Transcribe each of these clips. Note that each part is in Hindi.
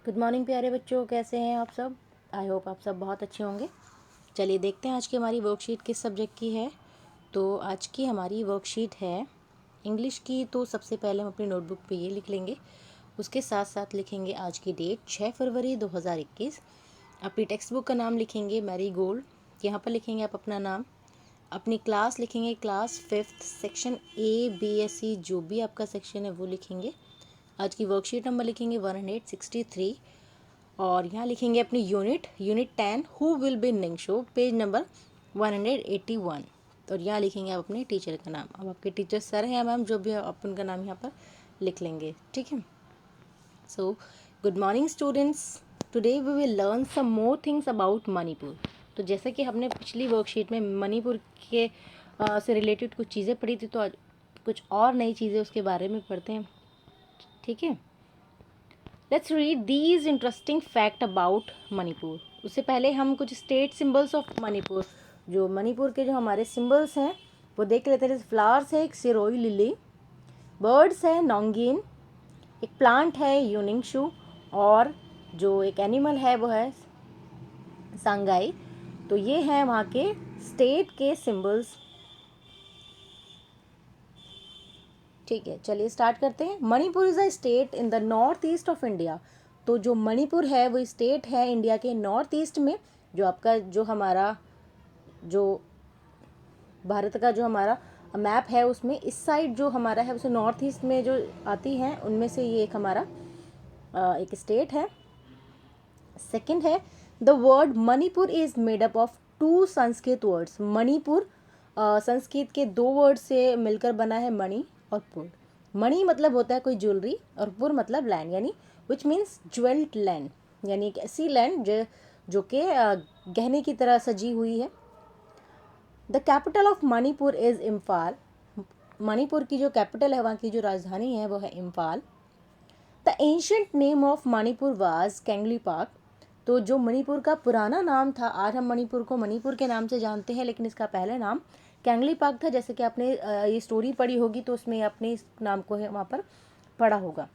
गुड मॉर्निंग प्यारे बच्चों, कैसे हैं आप सब। आई होप आप सब बहुत अच्छे होंगे। चलिए देखते हैं आज की हमारी वर्कशीट किस सब्जेक्ट की है। तो आज की हमारी वर्कशीट है इंग्लिश की। तो सबसे पहले हम अपनी नोटबुक पे ये लिख लेंगे, उसके साथ साथ लिखेंगे आज की डेट 6 फरवरी 2021। अपनी टेक्स्ट बुक का नाम लिखेंगे मैरी गोल्ड। यहाँ पर लिखेंगे आप अपना नाम, अपनी क्लास लिखेंगे class 5th, section A, B, S, C, जो भी आपका सेक्शन है वो लिखेंगे। आज की वर्कशीट नंबर लिखेंगे 163 और यहाँ लिखेंगे अपनी unit 10 who will be Ningthou, page number 181। और यहाँ लिखेंगे आप अपने टीचर का नाम। अब आपके टीचर सर हैं या मैम, जो भी है आप उनका नाम यहाँ पर लिख लेंगे, ठीक है। So good morning students, today we will learn some more things about Manipur. तो जैसे कि हमने पिछली वर्कशीट में मणिपुर के से रिलेटेड कुछ चीज़ें पढ़ी थी, तो आज कुछ और नई चीज़ें उसके बारे में पढ़ते हैं, ठीक है। Let's read these interesting fact about Manipur. उससे पहले हम कुछ स्टेट सिंबल्स ऑफ मणिपुर, जो मणिपुर के जो हमारे सिंबल्स हैं वो देख लेते हैं। फ्लावर्स है एक सिरोई लिली, बर्ड्स है नोंगिन, एक प्लांट है यूनिंगशू, और जो एक एनिमल है वो है सांगाई। तो ये हैं वहाँ के स्टेट के सिंबल्स, ठीक है। चलिए स्टार्ट करते हैं। Manipur is a state in the north east of India. तो जो मणिपुर है वो स्टेट है इंडिया के नॉर्थ ईस्ट में। जो आपका जो हमारा जो भारत का जो हमारा मैप है उसमें इस साइड जो हमारा है उसे नॉर्थ ईस्ट में जो आती हैं उनमें से ये एक हमारा एक स्टेट है। सेकंड है the word Manipur is made up of 2 Sanskrit words. Manipur Sanskrit के 2 वर्ड से मिलकर बना है, मणि और पुर। मणि मतलब होता है कोई ज्वेलरी और पुर मतलब लैंड, यानी विच मीन्स ज्वेल्ड लैंड, यानी एक ऐसी लैंड जो कि गहने की तरह सजी हुई है। The capital of Manipur is Imphal. Manipur की जो कैपिटल है, वहाँ की जो राजधानी है वो है Imphal. The ancient name of Manipur was Kangleipak. तो जो मणिपुर का पुराना नाम था, आज हम मणिपुर को मणिपुर के नाम से जानते हैं, लेकिन इसका पहले नाम कैंगलीपाक था। जैसे कि आपने ये स्टोरी पढ़ी होगी तो उसमें आपने इस नाम को है वहाँ पर पढ़ा होगा।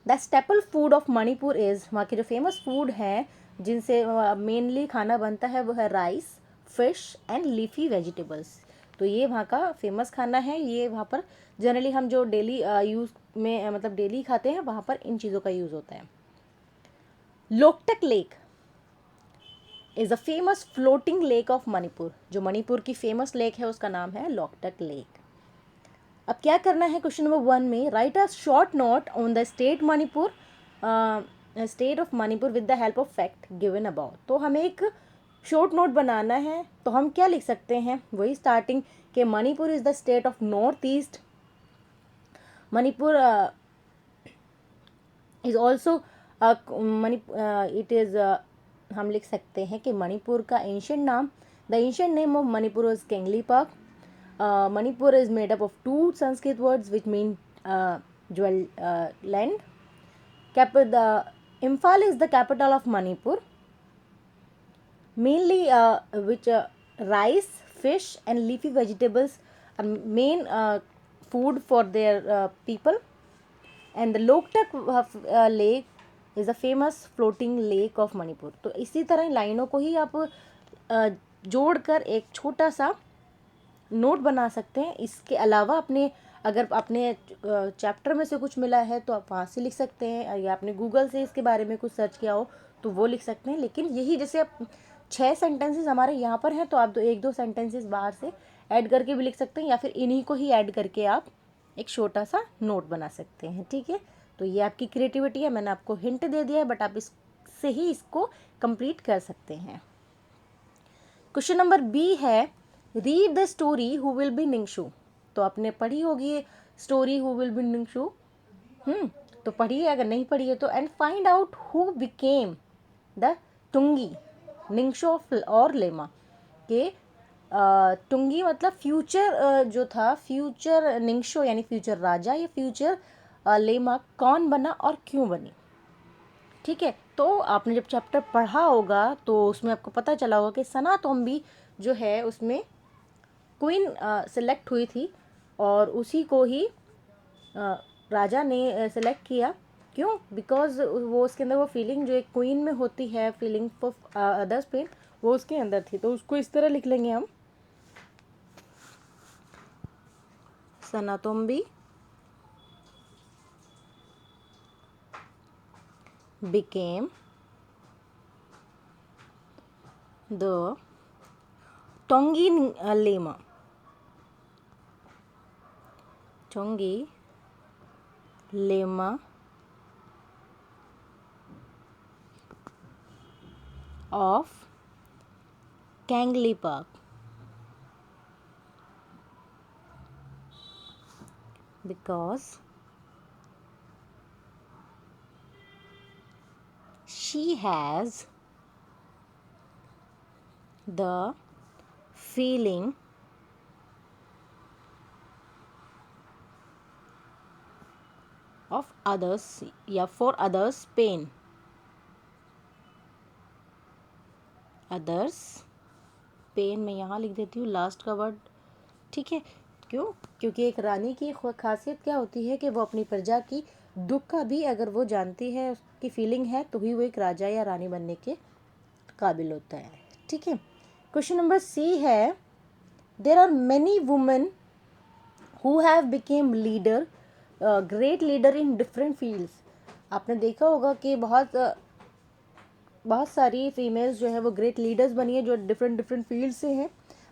The staple food of Manipur is, वहाँ के जो फेमस फूड हैं जिनसे मेनली खाना बनता है वो है rice, fish and leafy vegetables. तो ये वहाँ का फेमस खाना है। ये वहाँ पर जनरली हम जो डेली यूज़ में मतलब डेली खाते हैं वहाँ पर इन चीज़ों का यूज़ होता है। Loktak lake is a famous floating lake of Manipur. जो मणिपुर की फेमस लेक है उसका नाम है लोकटक लेक। अब क्या करना है क्वेश्चन नंबर 1 में, right a short note on the state Manipur, state of Manipur with the help of fact given about. तो हमें एक शॉर्ट नोट बनाना है, तो हम क्या लिख सकते हैं, वही स्टार्टिंग के Manipur is the state of north east. Manipur is also it is हम लिख सकते हैं कि मणिपुर का एंशियंट नाम, the ancient name of Manipur is Kangleipak. Manipur is made up of 2 Sanskrit words which mean jewel land. The Imphal is the capital of Manipur. Mainly which rice, fish and leafy vegetables are main food for their people. And the Loktak lake is a famous floating lake of Manipur. तो इसी तरह लाइनों को ही आप जोड़कर एक छोटा सा नोट बना सकते हैं। इसके अलावा अपने अगर अपने चैप्टर में से कुछ मिला है तो आप वहाँ से लिख सकते हैं, या आपने गूगल से इसके बारे में कुछ सर्च किया हो तो वो लिख सकते हैं। लेकिन यही जैसे आप 6 सेंटेंसेस हमारे यहाँ पर हैं तो आप 1-2 सेंटेंसेस बाहर से ऐड करके भी लिख सकते हैं, या फिर इन्हीं को ही ऐड करके आप एक छोटा सा नोट बना सकते हैं, ठीक है। तो ये आपकी क्रिएटिविटी है, मैंने आपको हिंट दे दिया है, बट आप इससे ही इसको कंप्लीट कर सकते हैं। क्वेश्चन नंबर बी है, read the story who will be Ningthou. तो आपने पढ़ी होगी story who will be Ningthou, तो पढ़िए, अगर नहीं पढ़ी है तो। And find out who became the Tungi Ningthou और लेमा। के टुंगी मतलब फ्यूचर जो था, फ्यूचर निंगशो यानी फ्यूचर राजा, या फ्यूचर लेमा कौन बना और क्यों बनी, ठीक है। तो आपने जब चैप्टर पढ़ा होगा तो उसमें आपको पता चला होगा कि सना तोम्बी जो है उसमें क्वीन सेलेक्ट हुई थी और उसी को ही राजा ने सेलेक्ट किया, क्यों? बिकॉज वो उसके अंदर वो फीलिंग जो एक क्वीन में होती है, फीलिंग ऑफ अदर्स पेन, वो उसके अंदर थी। तो उसको इस तरह लिख लेंगे हम, सनातोम्बी became the Tongi Lema. Tongi Lema of Kangley Park. Because she has the feeling of others या for others pain. others pain मैं यहाँ लिख देती हूँ लास्ट का वर्ड, ठीक है। क्यों? क्योंकि एक रानी की खासियत क्या होती है कि वो अपनी प्रजा की दुख का भी अगर वो जानती है, उसकी फीलिंग है, तो ही वो एक राजा या रानी बनने के काबिल होता है, ठीक है। क्वेश्चन नंबर सी है, there are many women who have became leader, great leader in different fields. आपने देखा होगा कि बहुत सारी फीमेल्स जो है वो ग्रेट लीडर्स बनी है जो डिफरेंट फील्ड से हैं।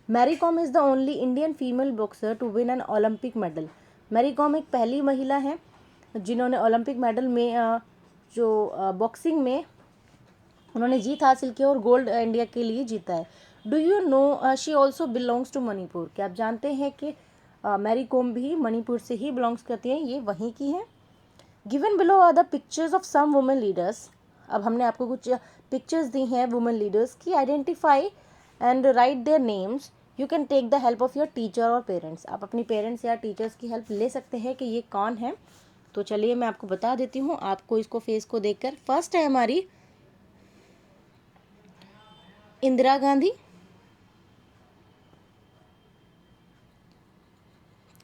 Mary Kom is the only Indian female boxer to win an Olympic medal. Mary Kom एक पहली महिला है जिन्होंने ओलंपिक मेडल में जो बॉक्सिंग में उन्होंने जीत हासिल की और गोल्ड इंडिया के लिए जीता है। Do you know she also belongs to Manipur. क्या आप जानते हैं कि मैरी कॉम भी मणिपुर से ही बिलोंग्स करती हैं, ये वहीं की हैं। Given below are the pictures of some women leaders. अब हमने आपको कुछ पिक्चर्स दी हैं वुमेन लीडर्स की, identify and write their names. You can take the help of your teacher और पेरेंट्स। आप अपनी पेरेंट्स या टीचर्स की हेल्प ले सकते हैं कि ये कौन है। तो चलिए मैं आपको बता देती हूँ, आपको इसको फेस को देखकर। फर्स्ट है हमारी इंदिरा गांधी।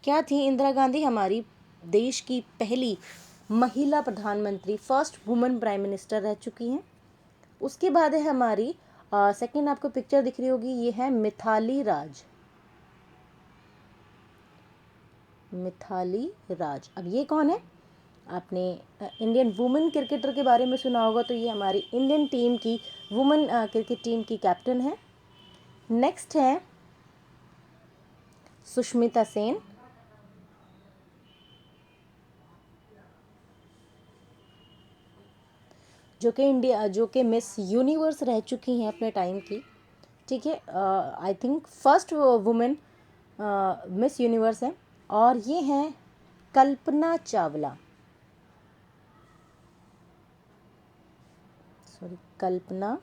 क्या थी इंदिरा गांधी? हमारी देश की पहली महिला प्रधानमंत्री, फर्स्ट वुमेन प्राइम मिनिस्टर रह चुकी हैं। उसके बाद है हमारी सेकंड, आपको पिक्चर दिख रही होगी, ये है मिथाली राज। मिथाली राज, अब ये कौन है? आपने इंडियन वुमेन क्रिकेटर के बारे में सुना होगा, तो ये हमारी इंडियन टीम की वुमेन क्रिकेट टीम की कैप्टन है। नेक्स्ट है सुष्मिता सेन। जो कि मिस यूनिवर्स रह चुकी हैं अपने टाइम की, ठीक है। I think first women miss universe है। और ये हैं कल्पना चावला, सॉरी कल्पना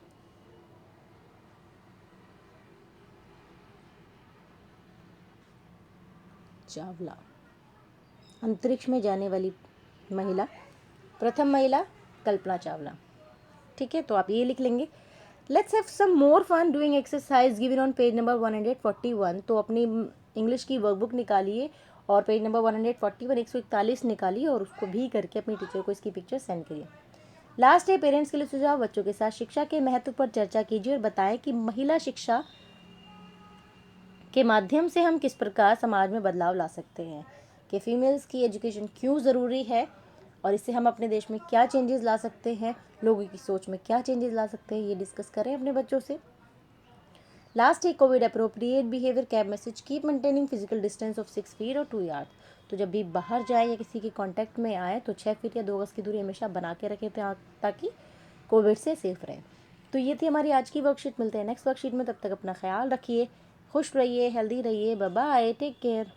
चावला, अंतरिक्ष में जाने वाली महिला, प्रथम महिला कल्पना चावला, ठीक है। तो आप ये लिख लेंगे। Let's have some more fun doing exercise given on page number 141। तो अपनी इंग्लिश की वर्कबुक निकालिए और पेज नंबर 141 141 निकालिए और उसको भी करके अपनी टीचर को इसकी पिक्चर सेंड करिए। लास्ट है पेरेंट्स के लिए सुझाव। बच्चों के साथ शिक्षा के महत्व पर चर्चा कीजिए और बताएं कि महिला शिक्षा के माध्यम से हम किस प्रकार समाज में बदलाव ला सकते हैं, कि फीमेल्स की एजुकेशन क्यों ज़रूरी है और इससे हम अपने देश में क्या चेंजेस ला सकते हैं, लोगों की सोच में क्या चेंजेस ला सकते हैं, ये डिस्कस करें अपने बच्चों से। लास्ट है Covid appropriate behaviour cab message, keep maintaining physical distance of 6 feet और 2 यार्ड। तो जब भी बाहर जाए या किसी के कांटेक्ट में आए तो 6 फीट या 2 गज की दूरी हमेशा बना के रखें ताकि कोविड से सेफ रहे। तो ये थी हमारी आज की वर्कशीट। मिलते हैं नेक्स्ट वर्कशीट में, तब तक अपना ख्याल रखिए, खुश रहिए, हेल्दी रहिए, बाय बाय, टेक केयर।